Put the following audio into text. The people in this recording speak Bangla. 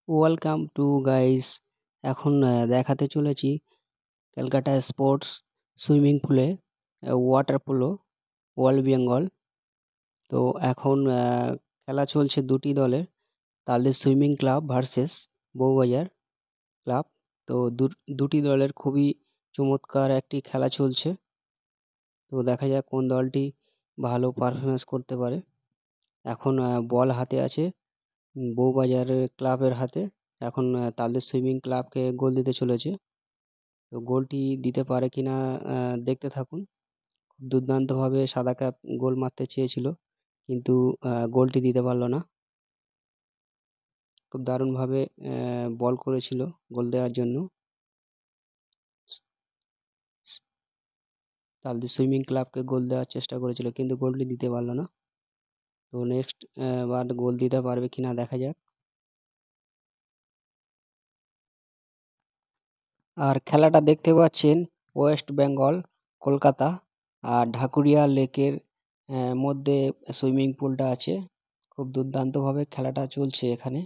Welcome to guys. এখন দেখাতে চলেছি ক্যালকাটা স্পোর্টস সুইমিং পুলে ওয়াটার পোলো ওয়ার্ল্ড বেঙ্গল। তো এখন খেলা চলছে দুটি দলের, Taldi swimming club versus Bowbazar club. তো দুটি দলের খুবই চমৎকার একটি খেলা চলছে। তো দেখা যাক কোন দলটি ভালো পারফরমেন্স করতে পারে। এখন বল হাতে আছে বউবাজারের ক্লাবের হাতে। এখন তালদি সুইমিং ক্লাবকে গোল দিতে চলেছে। তো গোলটি দিতে পারে কিনা দেখতে থাকুন। খুব দুর্দান্তভাবে সাদা ক্যাপ গোল মারতে চেয়েছিল, কিন্তু গোলটি দিতে পারলো না। খুব দারুণভাবে বল করেছিল গোল দেওয়ার জন্য। তালদি সুইমিং ক্লাবকে গোল দেওয়ার চেষ্টা করেছিল, কিন্তু গোলটি দিতে পারলো না। তো নেক্সট বার গোল দিতে পারবে কিনা দেখা যাক। আর খেলাটা দেখতে পাচ্ছেন ওয়েস্ট বেঙ্গল কলকাতা আর ঢাকুরিয়া লেকের মধ্যে সুইমিং পুলটা আছে। খুব দুর্দান্তভাবে খেলাটা চলছে এখানে।